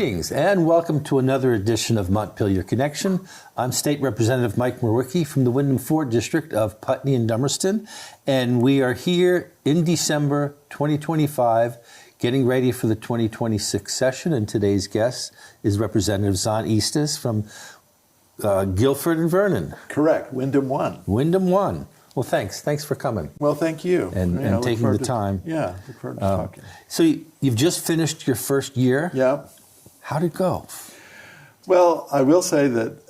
Greetings and welcome to another edition of Montpelier Connection. I'm State Representative Mike Mrowicki from the Windham-4 District of Putney and Dummerston, and we are here in December 2025 getting ready for the 2026 session, and today's guest is Representative Zon Eastes from Guilford and Vernon. Correct, Windham-1. Windham-1. Well, thanks. Thanks for coming. Well, thank you. And taking the time. Yeah, look forward to talking. So you've just finished your first year? Yeah. How'd it go? Well, I will say that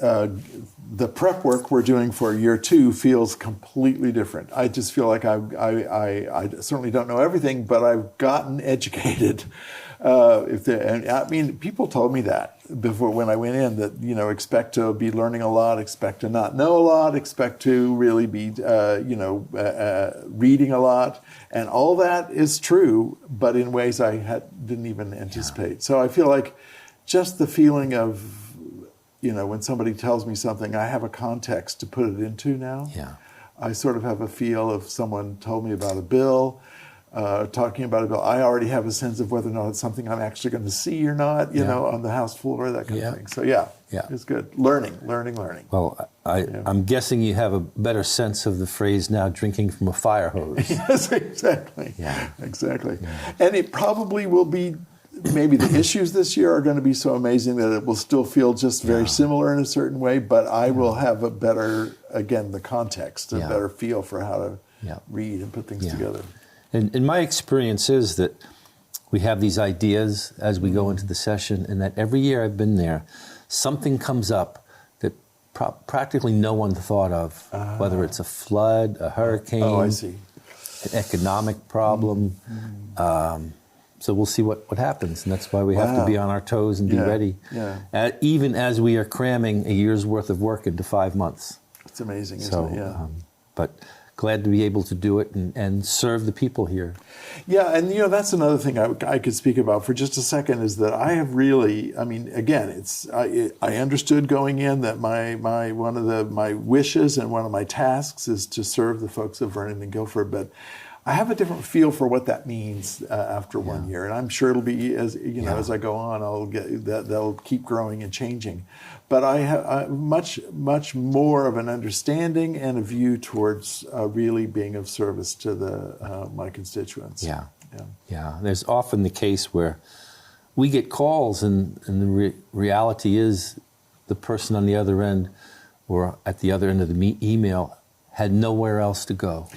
the prep work we're doing for year two feels completely different. I just feel like I certainly don't know everything, but I've gotten educated. And I mean, people told me that before when I went in, that, you know, expect to be learning a lot, expect to not know a lot, expect to really be, reading a lot. And all that is true, but in ways I didn't even anticipate. Yeah. So I feel like just the feeling of, you know, when somebody tells me something, I have a context to put it into now. Yeah. I sort of have a feel of someone told me about a bill, talking about a bill. I already have a sense of whether or not it's something I'm actually going to see or not, you know, on the House floor, that kind of thing. So yeah, it's good. Learning. Well, I'm guessing you have a better sense of the phrase now, drinking from a fire hose. Yes, exactly. Yeah. Exactly. Yeah. And it probably will be, maybe the issues this year are going to be so amazing that it will still feel just very similar in a certain way, but I will have a better, again, the context, a better feel for how to read and put things together. And my experience is that we have these ideas as we go into the session, and that every year I've been there, something comes up that practically no one thought of, whether it's a flood, a hurricane, an economic problem. So we'll see what happens, and that's why we have to be on our toes and be ready, even as we are cramming a year's worth of work into 5 months. It's amazing, isn't it? Yeah. But glad to be able to do it and serve the people here. Yeah, and you know, that's another thing I could speak about for just a second, is that I have really, I mean, again, I understood going in that one of my wishes and one of my tasks is to serve the folks of Vernon and Guilford, but I have a different feel for what that means after 1 year, and I'm sure it'll be, as you know, as I go on, I'll get that'll keep growing and changing. But I have much more of an understanding and a view towards really being of service to my constituents. Yeah. There's often the case where we get calls, and the reality is the person on the other end, or at the other end of the email, had nowhere else to go.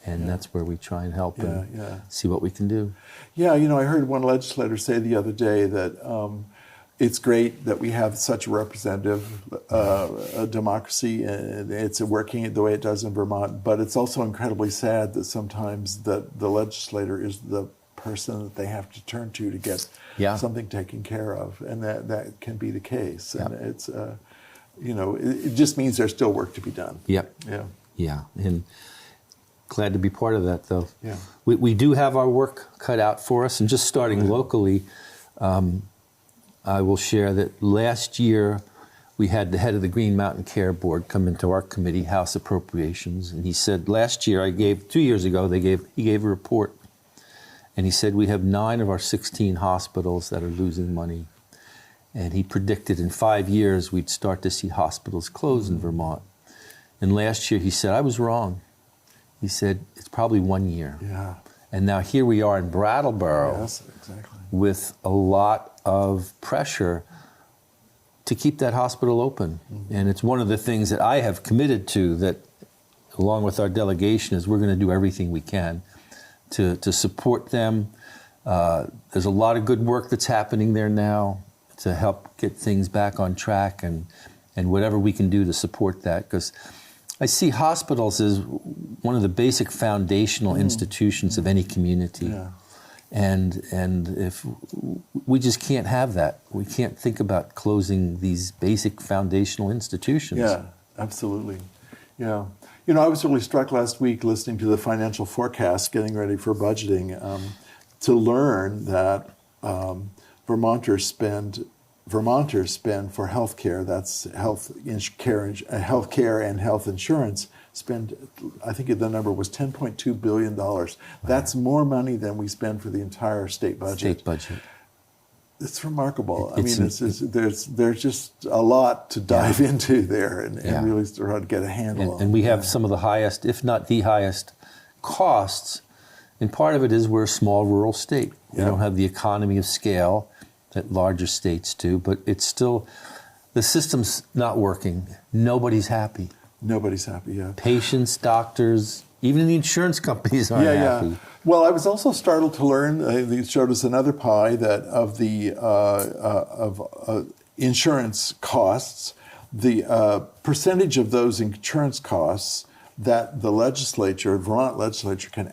And that's where we try and help and see what we can do. Yeah, you know, I heard one legislator say the other day that it's great that we have such a representative democracy, and it's working the way it does in Vermont, but it's also incredibly sad that sometimes the legislator is the person that they have to turn to get something taken care of, and that can be the case. And it's, you know, it just means there's still work to be done. Yeah, and glad to be part of that, though. Yeah. We do have our work cut out for us, and just starting locally, I will share that last year we had the head of the Green Mountain Care Board come into our committee, House Appropriations, and he said last year 2 years ago, he gave a report, and he said we have 9 of our 16 hospitals that are losing money, and he predicted in 5 years we'd start to see hospitals close in Vermont. And last year he said, I was wrong. He said, it's probably 1 year. Yeah. And now here we are in Brattleboro exactly. with a lot of pressure to keep that hospital open. And it's one of the things that I have committed to, that along with our delegation, is we're going to do everything we can to support them. There's a lot of good work that's happening there now to help get things back on track, and whatever we can do to support that, because I see hospitals as one of the basic foundational institutions of any community. And if we just can't have that. We can't think about closing these basic foundational institutions. Yeah, absolutely. Yeah. You know, I was really struck last week listening to the financial forecast, getting ready for budgeting, to learn that Vermonters spend for healthcare, that's healthcare and health insurance, spend, I think the number was $10.2 billion. Wow. That's more money than we spend for the entire state budget. It's remarkable. There's just a lot to dive into there and really start to get a handle on. And we have some of the highest, if not the highest, costs. And part of it is we're a small rural state. We don't have the economy of scale that larger states do, but it's still, the system's not working. Nobody's happy. Nobody's happy, yeah. Patients, doctors, even the insurance companies aren't happy. Yeah. Well, I was also startled to learn, they showed us another pie, that of the insurance costs, the percentage of those insurance costs that the Vermont legislature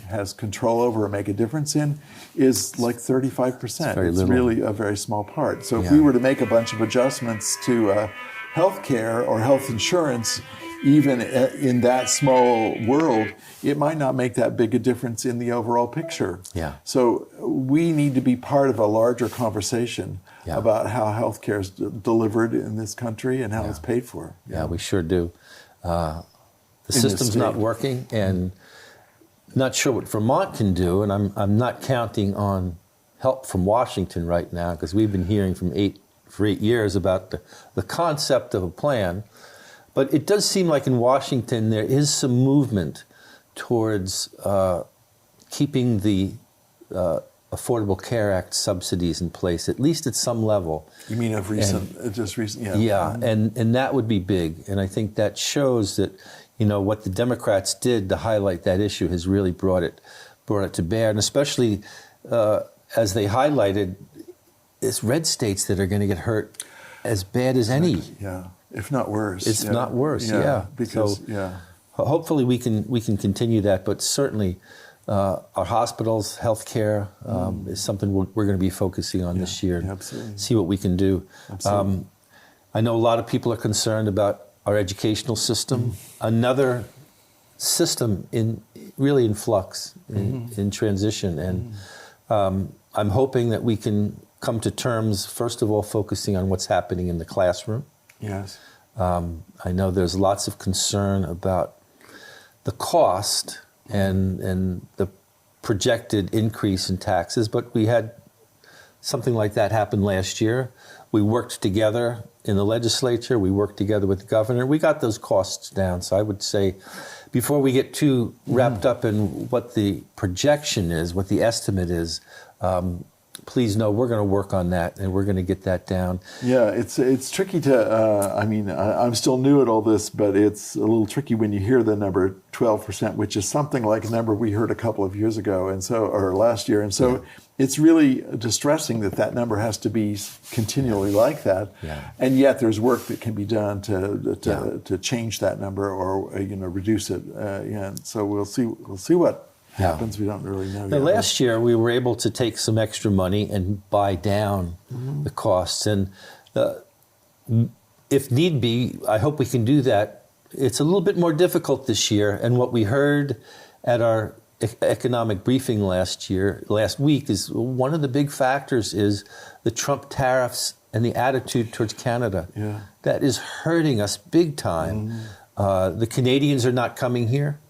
has control over and make a difference in is like 35%. It's really a very small part. So if we were to make a bunch of adjustments to health care or health insurance, even in that small world, it might not make that big a difference in the overall picture. Yeah. So we need to be part of a larger conversation about how healthcare is delivered in this country and how it's paid for. Yeah, we sure do. The system's not working, and not sure what Vermont can do, and I'm not counting on help from Washington right now, because we've been hearing for 8 years about the concept of a plan. But it does seem like in Washington there is some movement towards keeping the Affordable Care Act subsidies in place, at least at some level. You mean of just recent? Yeah. Yeah, and that would be big. And I think that shows that, what the Democrats did to highlight that issue has really brought it to bear. And especially as they highlighted, it's red states that are going to get hurt as bad as any. Yeah. If not worse. It's not worse, Because, hopefully we can continue that, but certainly our hospitals, healthcare is something we're going to be focusing on this year. Absolutely. See what we can do. I know a lot of people are concerned about our educational system. Another system really in flux, in transition. And I'm hoping that we can come to terms, first of all, focusing on what's happening in the classroom. Yes. I know there's lots of concern about the cost and the projected increase in taxes, but we had something like that happen last year. We worked together in the legislature. We worked together with the governor. We got those costs down. So I would say, before we get too wrapped up in what the projection is, what the estimate is, please know we're going to work on that, and we're going to get that down. Yeah, it's tricky to, I'm still new at all this, but it's a little tricky when you hear the number 12%, which is something like a number we heard a couple of years ago, or last year. And so it's really distressing that number has to be continually like that. Yeah. And yet there's work that can be done to change that number or reduce it. And so we'll see what happens. We don't really know yet. Last year we were able to take some extra money and buy down the costs, and if need be, I hope we can do that. It's a little bit more difficult this year, and what we heard at our economic briefing last week is one of the big factors is the Trump tariffs and the attitude towards Canada. Yeah. That is hurting us big time. The Canadians are not coming here.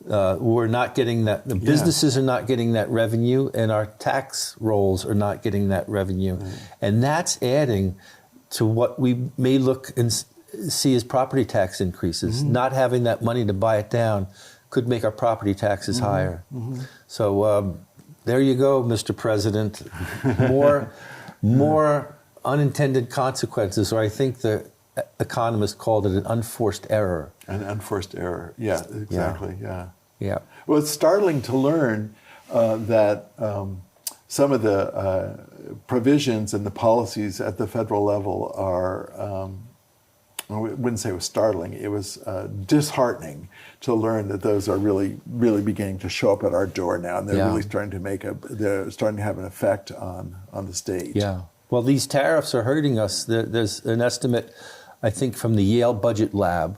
We're not getting that. The businesses are not getting that revenue, and our tax rolls are not getting that revenue. Right. And that's adding to what we may look and see as property tax increases. Not having that money to buy it down could make our property taxes higher. So there you go, Mr. President. More unintended consequences, or I think the economists called it an unforced error. An unforced error. Yeah, exactly. Yeah. Well, it's startling to learn that some of the provisions and the policies at the federal level are, I wouldn't say it was startling, it was disheartening to learn that those are really, really beginning to show up at our door now, and they're really starting to have an effect on the state. Yeah. Well, these tariffs are hurting us. There's an estimate, I think, from the Yale Budget Lab,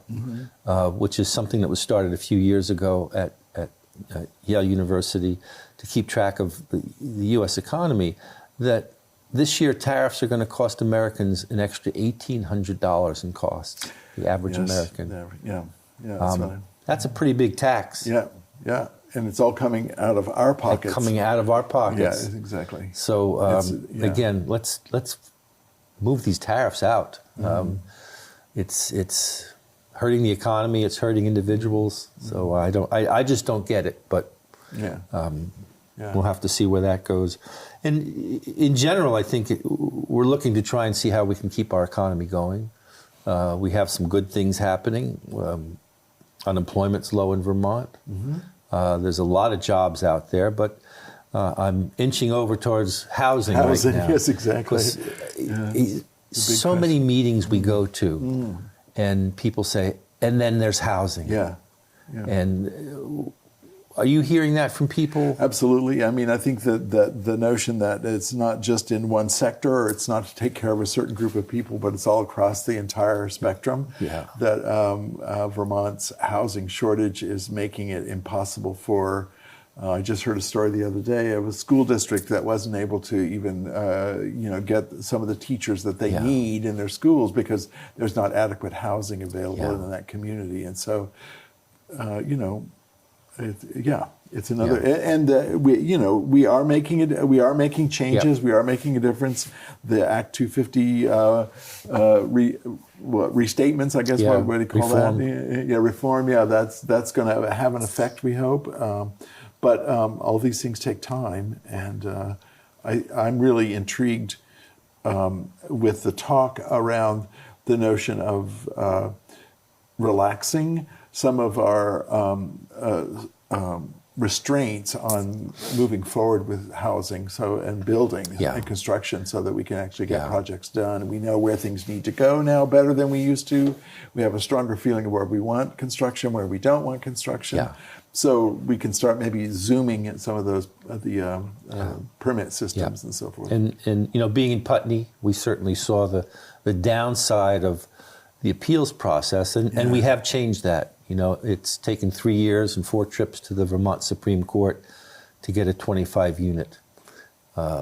which is something that was started a few years ago at Yale University to keep track of the U.S. economy, that this year tariffs are going to cost Americans an extra $1,800 in costs, the average American. That's right. That's a pretty big tax. Yeah. and it's all coming out of our pockets. Coming out of our pockets. Yeah, exactly. So yeah. again, let's move these tariffs out. It's hurting the economy. It's hurting individuals. So I just don't get it. But Yeah. we'll have to see where that goes. And in general, I think we're looking to try and see how we can keep our economy going. We have some good things happening. Unemployment's low in Vermont. There's a lot of jobs out there, but I'm inching over towards housing right now. Yes, exactly. So many meetings we go to, and people say, and then there's housing. Yeah. And are you hearing that from people? Absolutely. I mean, I think that the notion that it's not just in one sector, or it's not to take care of a certain group of people, but it's all across the entire spectrum. Yeah. That Vermont's housing shortage is making it impossible for. I just heard a story the other day of a school district that wasn't able to even, get some of the teachers that they need in their schools because there's not adequate housing available in that community, and so, it's another, and we are making it. We are making changes. We are making a difference. The Act 250 restatements, I guess. What do you call reform. that? Yeah, reform. Yeah, that's going to have an effect. We hope. But all these things take time, and I'm really intrigued with the talk around the notion of relaxing some of our restraints on moving forward with housing and building and construction, so that we can actually get projects done. We know where things need to go now better than we used to. We have a stronger feeling of where we want construction, where we don't want construction. Yeah. So we can start maybe zooming at some of those permit systems and so forth. And being in Putney, we certainly saw the downside of the appeals process, and we have changed that. It's taken 3 years and 4 trips to the Vermont Supreme Court to get a 25-unit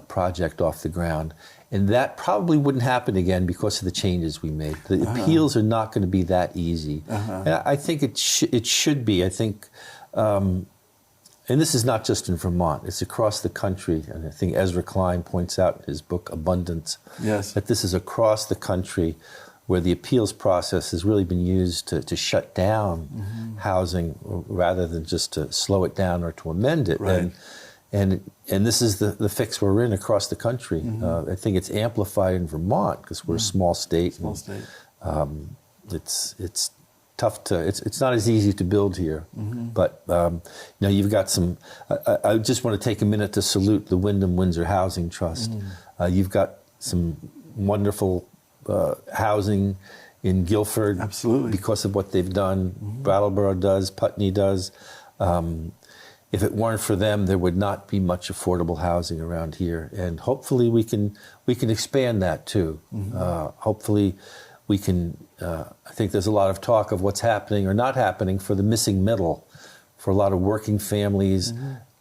project off the ground. And that probably wouldn't happen again because of the changes we made. The appeals are not going to be that easy. And I think it should be. I think, and this is not just in Vermont, it's across the country. And I think Ezra Klein points out in his book, Abundance, that this is across the country where the appeals process has really been used to shut down housing rather than just to slow it down or to amend it. Right. And this is the fix we're in across the country. I think it's amplified in Vermont because we're a small state. It's tough to. It's not as easy to build here. But you've got some. I just want to take a minute to salute the Windham-Windsor Housing Trust. You've got some wonderful housing in Guilford, absolutely, because of what they've done. Brattleboro does, Putney does. If it weren't for them, there would not be much affordable housing around here, and hopefully we can expand that too. Hopefully we can. I think there's a lot of talk of what's happening or not happening for the missing middle, for a lot of working families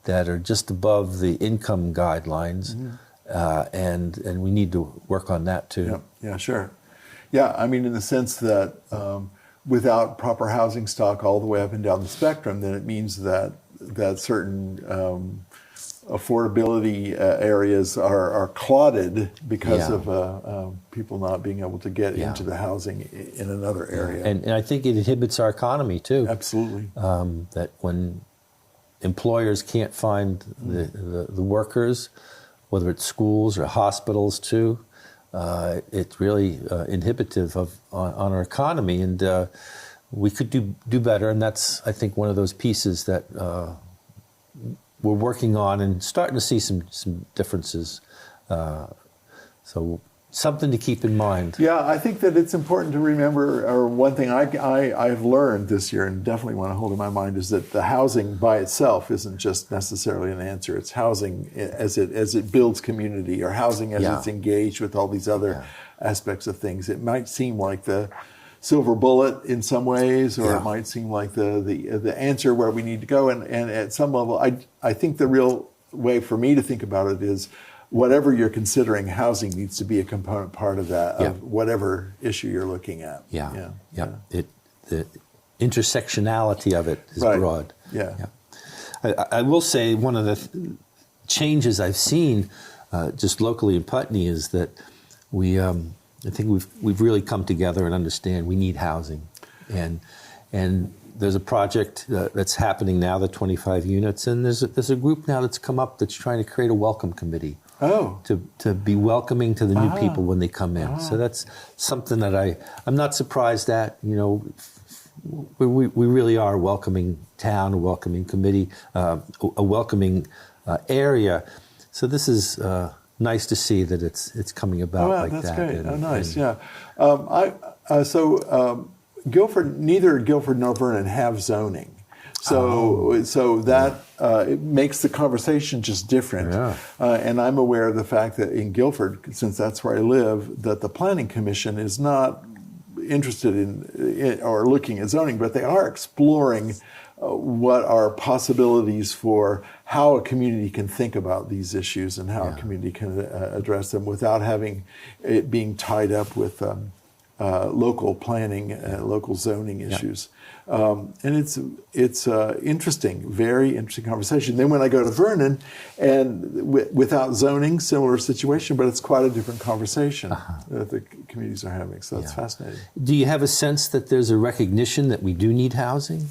that are just above the income guidelines. And we need to work on that too. Yeah, sure. Yeah, I mean, in the sense that without proper housing stock all the way up and down the spectrum, then it means that certain affordability areas are clotted because of people not being able to get into the housing in another area. And I think it inhibits our economy too. Absolutely. That when employers can't find the workers, whether it's schools or hospitals too, it's really inhibitive on our economy, and we could do better. And that's, I think, one of those pieces that we're working on and starting to see some differences. So something to keep in mind. Yeah, I think that it's important to remember, or one thing I've learned this year and definitely want to hold in my mind, is that the housing by itself isn't just necessarily an answer. It's housing as it builds community, or housing as it's engaged with all these other aspects of things. It might seem like the silver bullet in some ways, or it might seem like the answer where we need to go. And at some level, I think the real way for me to think about it is, whatever you're considering, housing needs to be a component part of that, of whatever issue you're looking at. The intersectionality of it is broad. I will say one of the changes I've seen just locally in Putney is that I think we've really come together and understand we need housing, and there's a project that's happening now, the 25 units, and there's a group now that's come up that's trying to create a welcome committee. To be welcoming to the new people when they come in. So that's something that I'm not surprised at. You know, we really are a welcoming town, a welcoming committee, a welcoming area. So this is nice to see that it's coming about like that. That's great. And, nice. Guilford, neither Guilford nor Vernon have zoning. So that it makes the conversation just different. Yeah. And I'm aware of the fact that in Guilford, since that's where I live, that the Planning Commission is not interested in or looking at zoning, but they are exploring what are possibilities for how a community can think about these issues and how a community can address them without having it being tied up with local planning, local zoning issues. And it's interesting, very interesting conversation. Then when I go to Vernon, and without zoning, similar situation, but it's quite a different conversation that the communities are having. So that's fascinating. Do you have a sense that there's a recognition that we do need housing?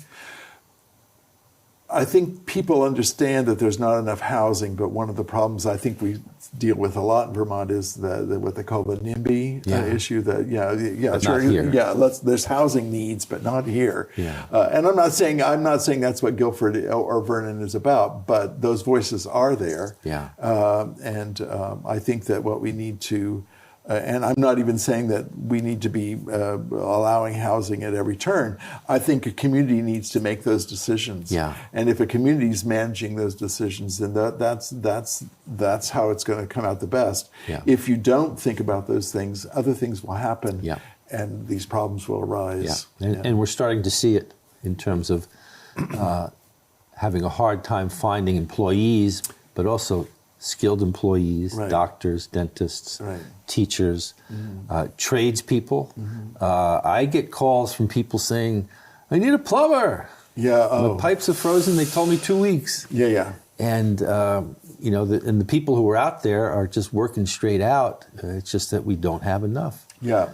I think people understand that there's not enough housing, but one of the problems I think we deal with a lot in Vermont is what they call the NIMBY issue. That not here. There's housing needs, but not here. And I'm not saying that's what Guilford or Vernon is about, but those voices are there. And I think that what we need to. And I'm not even saying that we need to be allowing housing at every turn. I think a community needs to make those decisions. And if a community is managing those decisions, then that's how it's going to come out the best. If you don't think about those things, other things will happen, and these problems will arise. And we're starting to see it in terms of having a hard time finding employees, but also skilled employees, doctors, dentists, teachers, tradespeople. I get calls from people saying, I need a plumber. The pipes are frozen. They told me 2 weeks. And, and the people who are out there are just working straight out. It's just that we don't have enough. So,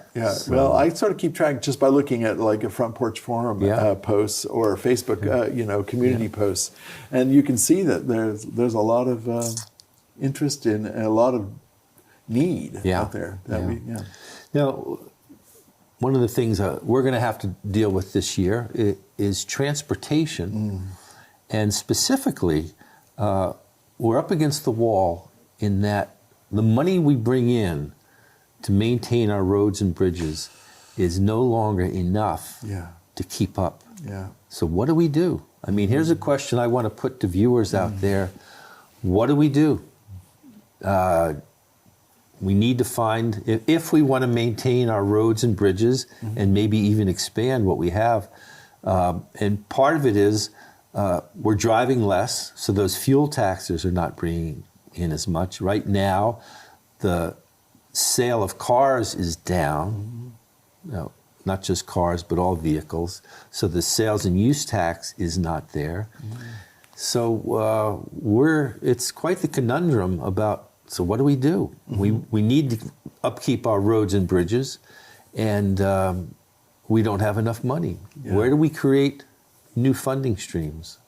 well, I sort of keep track just by looking at like a Front Porch Forum posts or Facebook, community posts. And you can see that there's a lot of interest in a lot of need out there. Now, one of the things we're going to have to deal with this year is transportation, and specifically, we're up against the wall in that the money we bring in to maintain our roads and bridges is no longer enough to keep up. So what do we do? I mean, here's a question I want to put to viewers out there. What do we do? We need to find, if we want to maintain our roads and bridges and maybe even expand what we have, and part of it is we're driving less, so those fuel taxes are not bringing in as much. Right now, the sale of cars is down, not just cars, but all vehicles, so the sales and use tax is not there. So it's quite the conundrum about, so what do we do? We need to upkeep our roads and bridges, and we don't have enough money. Where do we create new funding streams?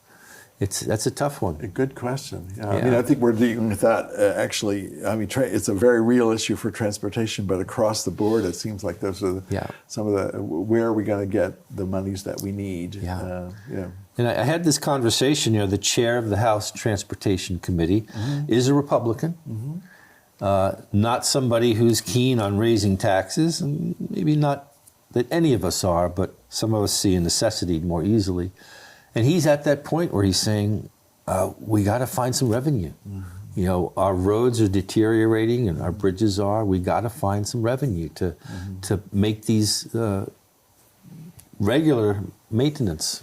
That's a tough one. A good question. I mean, I think we're dealing with that actually. I mean, it's a very real issue for transportation, but across the board, it seems like those are some of the, where are we going to get the monies that we need? And I had this conversation, the chair of the House Transportation Committee is a Republican, not somebody who's keen on raising taxes, and maybe not that any of us are, but some of us see a necessity more easily. And he's at that point where he's saying, we got to find some revenue. Our roads are deteriorating and our bridges are. We got to find some revenue to make these regular maintenance.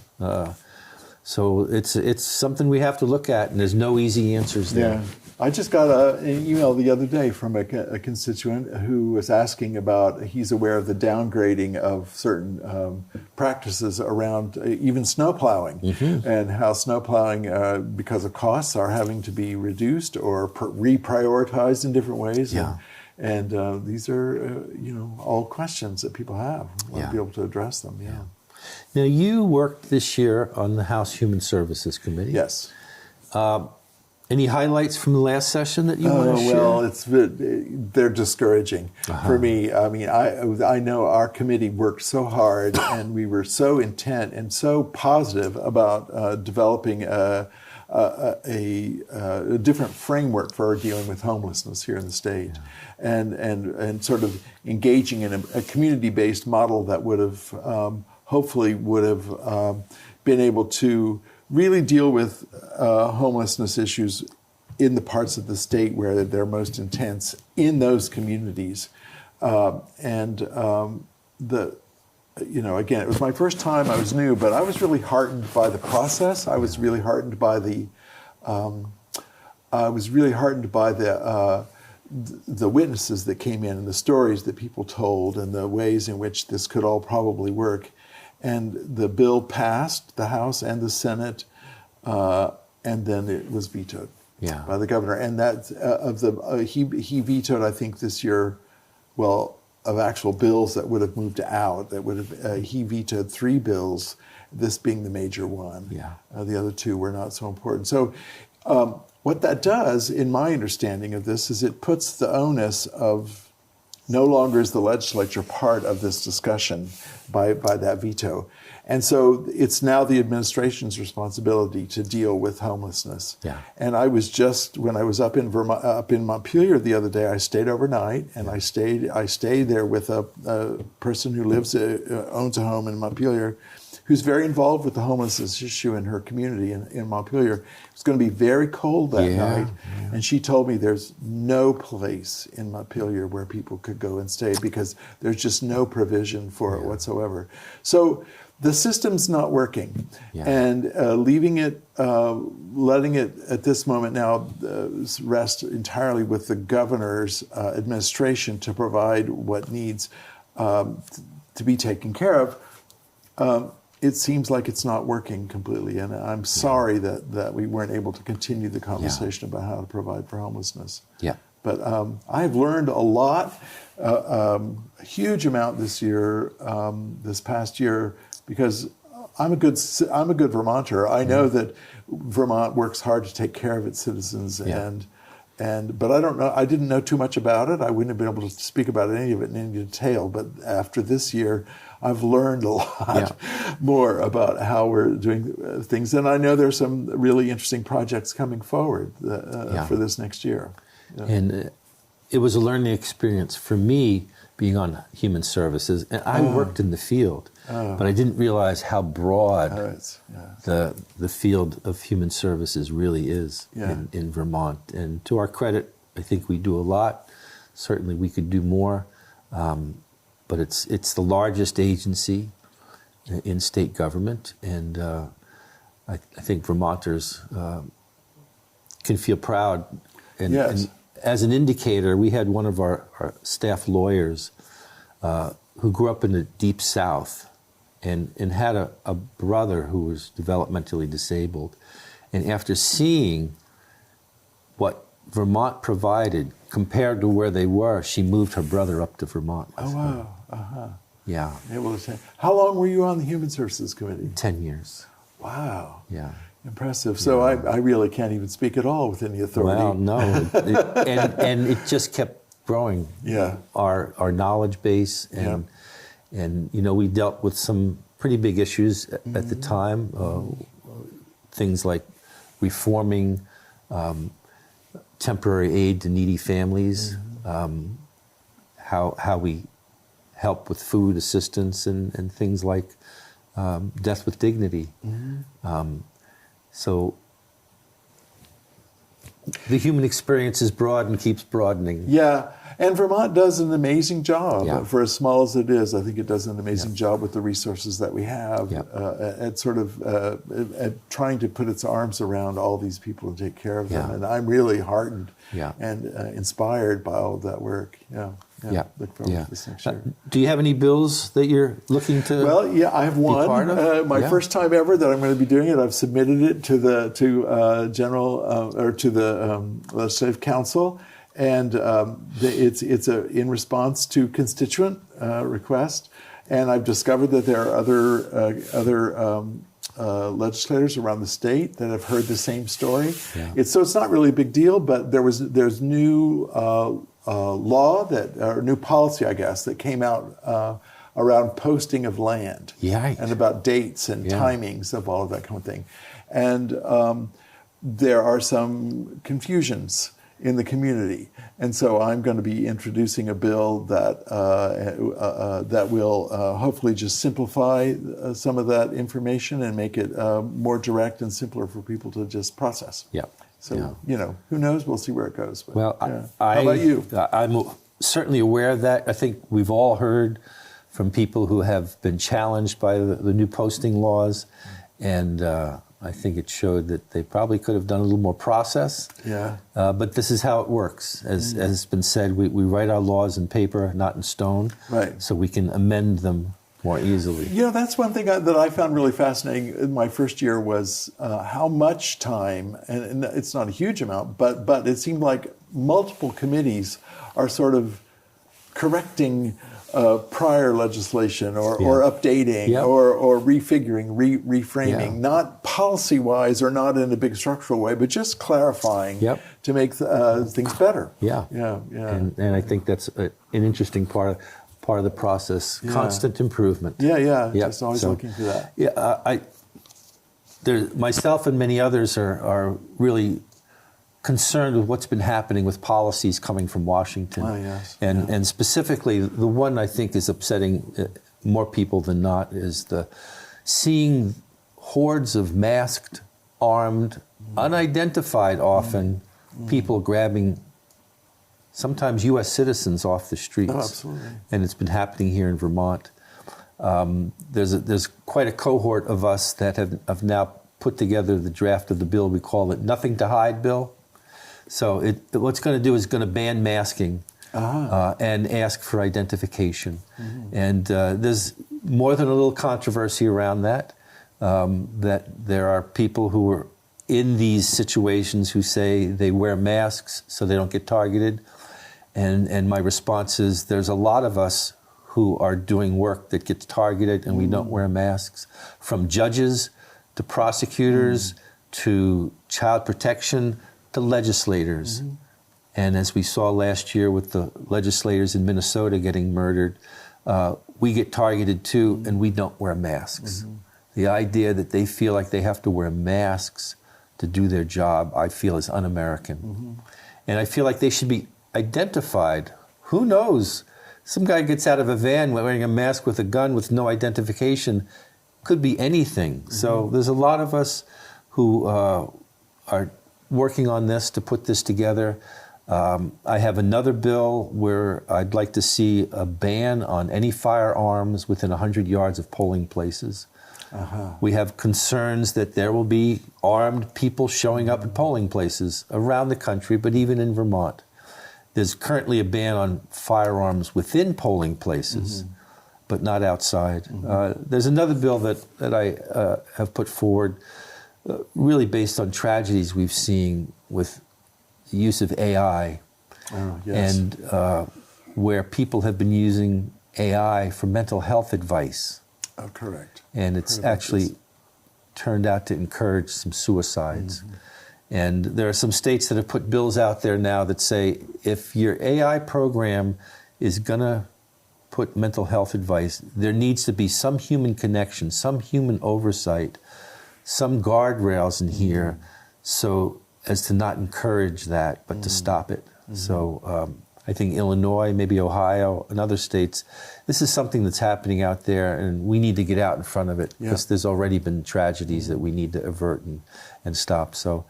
So it's something we have to look at, and there's no easy answers there. I just got an email the other day from a constituent who was asking about, he's aware of the downgrading of certain practices around even snow plowing, and how snow plowing, because of costs, are having to be reduced or reprioritized in different ways. Yeah. And these are, all questions that people have. We want to be able to address them. Yeah. Now, you worked this year on the House Human Services Committee. Yes. Any highlights from the last session that you want to share? Well, they're discouraging for me. I mean, I know our committee worked so hard, and we were so intent and so positive about developing a different framework for dealing with homelessness here in the state, and sort of engaging in a community-based model that would have hopefully been able to really deal with homelessness issues in the parts of the state where they're most intense in those communities. Again, it was my first time. I was new, but I was really heartened by the process. I was really heartened by the witnesses that came in and the stories that people told and the ways in which this could all probably work. And the bill passed the House and the Senate, and then it was vetoed by the governor. And that he vetoed, I think, this year, of actual bills that would have moved out. He vetoed 3 bills, this being the major one. The other 2 were not so important. So what that does, in my understanding of this, is it puts the onus of no longer is the legislature part of this discussion by that veto. And so it's now the administration's responsibility to deal with homelessness. And I was when I was up in Vermont, up in Montpelier the other day, I stayed overnight, and I stayed there with a person who owns a home in Montpelier, who's very involved with the homelessness issue in her community in Montpelier. It's going to be very cold that night, and she told me there's no place in Montpelier where people could go and stay because there's just no provision for it whatsoever. So the system's not working, and letting it at this moment now rest entirely with the governor's administration to provide what needs to be taken care of. It seems like it's not working completely, and I'm sorry that we weren't able to continue the conversation about how to provide for homelessness. But I've learned a lot, a huge amount this year, this past year, because I'm a good Vermonter. I know that Vermont works hard to take care of its citizens, but I don't know. I didn't know too much about it. I wouldn't have been able to speak about any of it in any detail. But after this year, I've learned a lot more about how we're doing things, and I know there's some really interesting projects coming forward for this next year. And it was a learning experience for me being on human services, and I worked in the field, but I didn't realize how broad the field of human services really is in Vermont. And to our credit, I think we do a lot. Certainly we could do more, but it's the largest agency in state government, and I think Vermonters can feel proud. And as an indicator, we had one of our staff lawyers who grew up in the Deep South and had a brother who was developmentally disabled. And after seeing what Vermont provided compared to where they were, she moved her brother up to Vermont. Oh, wow. Yeah. How long were you on the Human Services Committee? 10 years. Wow. Yeah. Impressive. So I really can't even speak at all with any authority. Well, no. And it just kept growing. Our knowledge base. And we dealt with some pretty big issues at the time. Things like reforming temporary aid to needy families, how we help with food assistance and things like death with dignity. So the human experience is broad and keeps broadening. Yeah, And Vermont does an amazing job. Yeah. For as small as it is, I think it does an amazing job with the resources that we have at sort of at trying to put its arms around all these people and take care of them. And I'm really heartened and inspired by all of that work. Look forward to this next year. Do you have any bills that you're looking to? Well, I have one. Part of? My first time ever that I'm going to be doing it. I've submitted it to the Legislative Council, and it's in response to constituent request. And I've discovered that there are other legislators around the state that have heard the same story. So it's not really a big deal, but there's new law or new policy, I guess, that came out around posting of land and about dates and timings of all of that kind of thing. And there are some confusions in the community. And so I'm going to be introducing a bill that will hopefully just simplify some of that information and make it more direct and simpler for people to just process. So, who knows? We'll see where it goes. But, well, how about you? I'm certainly aware of that. I think we've all heard from people who have been challenged by the new posting laws. And I think it showed that they probably could have done a little more process. But this is how it works. As has been said, we write our laws in paper, not in stone. So we can amend them more easily. That's one thing that I found really fascinating in my first year was how much time, and it's not a huge amount, but it seemed like multiple committees are sort of correcting prior legislation or updating or refiguring, reframing, not policy-wise or not in a big structural way, but just clarifying to make things better. And I think that's an interesting part of the process. Constant improvement. Just always looking for that. Myself and many others are really concerned with what's been happening with policies coming from Washington. And specifically, the one I think is upsetting more people than not is seeing hordes of masked, armed, unidentified often, people grabbing sometimes U.S. citizens off the streets. And it's been happening here in Vermont. There's quite a cohort of us that have now put together the draft of the bill. We call it Nothing to Hide Bill. So what's going to do is going to ban masking and ask for identification. And there's more than a little controversy around that, that there are people who are in these situations who say they wear masks so they don't get targeted. And my response is there's a lot of us who are doing work that gets targeted and we don't wear masks, from judges to prosecutors to child protection to legislators. And as we saw last year with the legislators in Minnesota getting murdered, we get targeted too, and we don't wear masks. The idea that they feel like they have to wear masks to do their job, I feel is un-American. And I feel like they should be identified. Who knows? Some guy gets out of a van wearing a mask with a gun with no identification. Could be anything. So there's a lot of us who are working on this to put this together. I have another bill where I'd like to see a ban on any firearms within 100 yards of polling places. We have concerns that there will be armed people showing up at polling places around the country, but even in Vermont. There's currently a ban on firearms within polling places, but not outside. There's another bill that I have put forward really based on tragedies we've seen with the use of AI, and where people have been using AI for mental health advice. Correct. And it's actually turned out to encourage some suicides. And there are some states that have put bills out there now that say if your AI program is going to put mental health advice, there needs to be some human connection, some human oversight, some guardrails in here so as to not encourage that, but to stop it. So I think Illinois, maybe Ohio, and other states, this is something that's happening out there, and we need to get out in front of it because there's already been tragedies that we need to avert and stop. So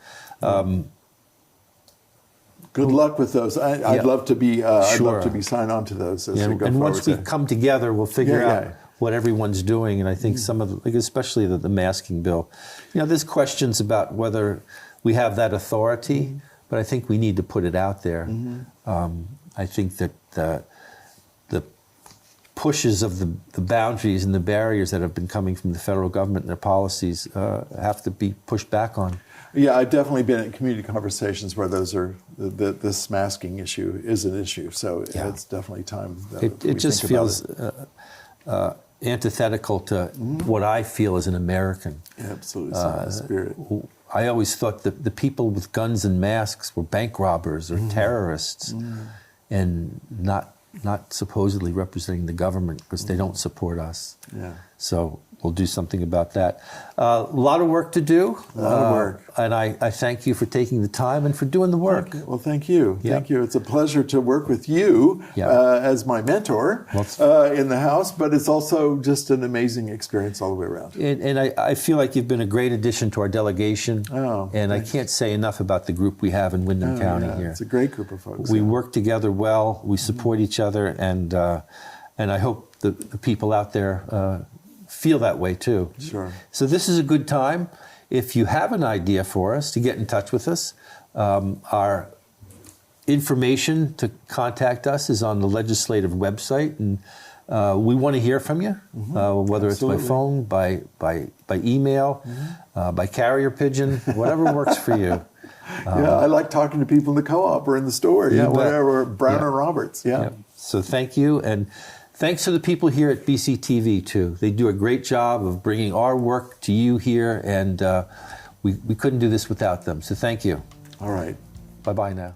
Good luck with those. I'd love to be. I'd Sure. love to be signed on to those as we go And forward. once we come together, we'll figure Yeah, out yeah. what everyone's doing. And I think some of the, like especially the masking bill, there's questions about whether we have that authority, but I think we need to put it out there. I think that the pushes of the boundaries and the barriers that have been coming from the federal government and their policies have to be pushed back on. Yeah, I've definitely been in community conversations where those are this masking issue is an issue. So it's definitely time. That It just think feels about it. antithetical to what I feel as an American. Absolutely, it's not the spirit. I always thought that the people with guns and masks were bank robbers or terrorists, and not supposedly representing the government because they don't support us. Yeah. So we'll do something about that. A lot of work to do. A lot of work. And I thank you for taking the time and for doing the work. Okay. Well, thank you. Yeah. Thank you. It's a pleasure to work with you as my mentor in the House, but it's also just an amazing experience all the way around. And I feel like you've been a great addition to our delegation. Oh, and I can't say enough about the group we have in Windham County here. It's a great group of folks. We work together well. We support each other, and I hope the people out there feel that way too. Sure. So this is a good time. If you have an idea for us, to get in touch with us. Our information to contact us is on the legislative website, and we want to hear from you, whether Absolutely. it's by phone, by email, by carrier pigeon, whatever works for you. I like talking to people in the co-op or in the store. Yeah, bet. whatever. Brown or Roberts. Yeah. So thank you, and thanks to the people here at BCTV too. They do a great job of bringing our work to you here, and we couldn't do this without them. So thank you. All right. Bye-bye now.